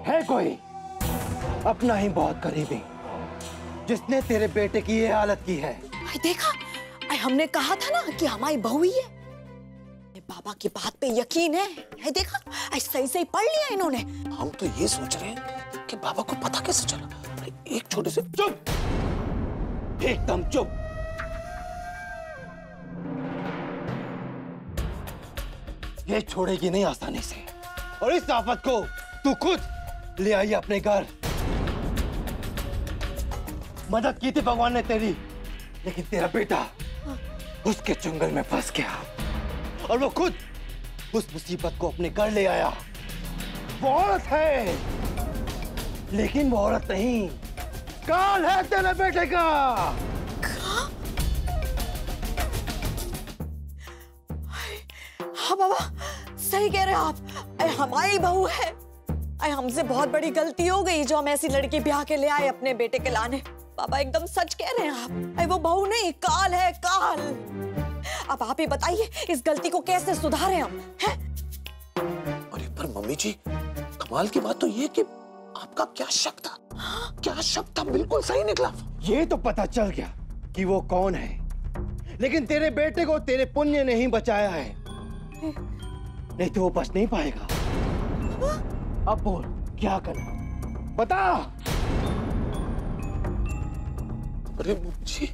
है कोई अपना ही बहुत करीबी जिसने तेरे बेटे की ये हालत की है? देखा, हमने कहा था ना कि हमारी बहू ही है। बाबा की बात पे यकीन है देखा, सही सही पढ़ लिया इन्होंने। हम तो ये सोच रहे हैं कि बाबा को पता कैसे चला। एक छोटे से चुप, एकदम चुप। ये छोड़ेगी नहीं आसानी से, और इस आफत को तू खुद ले आई अपने घर। मदद की थी भगवान ने तेरी, लेकिन तेरा बेटा उसके चंगल में फंस गया और वो खुद उस मुसीबत को अपने घर ले आया। वो औरत है, लेकिन वो औरत नहीं, काल है तेरे बेटे का। हाँ बाबा, सही कह रहे हैं आप। हमारी बहू है। हमसे बहुत बड़ी गलती हो गई जो हम ऐसी लड़की ब्याह के ले आए अपने बेटे के लाने। बाबा एकदम सच कह रहे हैं आप। वो बहू नहीं, काल है, काल। अब आप ही बताइए इस गलती को कैसे सुधारें हम, हैं? अरे पर मम्मी जी, कमाल की बात तो ये कि आपका क्या शक था? क्या शक था? बिल्कुल सही निकला। ये तो पता चल गया कि वो कौन है, लेकिन तेरे बेटे को तेरे पुण्य ने ही बचाया है, नहीं तो वो बच नहीं पाएगा। अब बोल क्या करना, बता। अरे जी,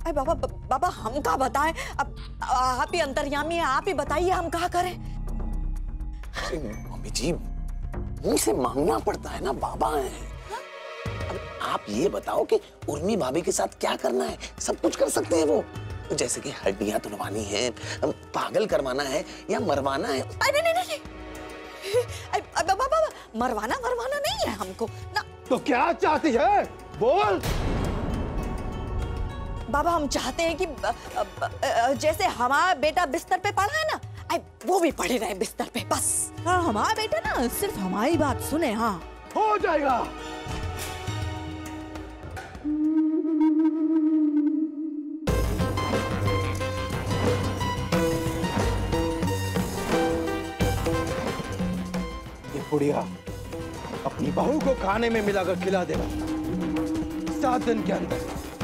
अरे बाबा हम क्या बताएं? अब आप ही अंतर्यामी हैं, आप ही बताइए हम क्या करें। अरे मम्मी जी, मुंह से मांगना पड़ता है ना, बाबा हैं। अब आप ये बताओ कि उर्मी भाभी के साथ क्या करना है? सब कुछ कर सकते हैं वो, जैसे कि हड्डियां तुड़वानी है, पागल करवाना है या मरवाना है। नहीं। बाबा मरवाना नहीं है हमको ना। तो क्या चाहती है, बोल। बाबा हम चाहते हैं कि जैसे हमारा बेटा बिस्तर पे पड़ा है ना, वो भी पड़े रहे बिस्तर पे, बस। हमारा बेटा ना सिर्फ हमारी बात सुने। हाँ, हो जाएगा। ये बुढ़िया अपनी बहू को खाने में मिलाकर खिला देगा। 7 दिन के अंदर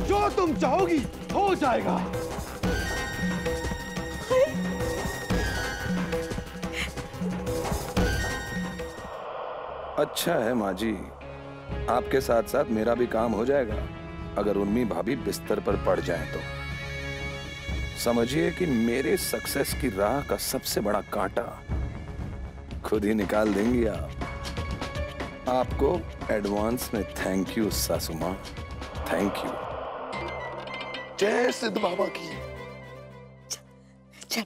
जो तुम चाहोगी हो जाएगा। अच्छा है माँ जी, आपके साथ साथ मेरा भी काम हो जाएगा। अगर उर्मी भाभी बिस्तर पर पड़ जाए तो समझिए कि मेरे सक्सेस की राह का सबसे बड़ा कांटा खुद ही निकाल देंगी आप। आपको एडवांस में थैंक यू सासू माँ, थैंक यू। जय सिद्ध बाबा की। चल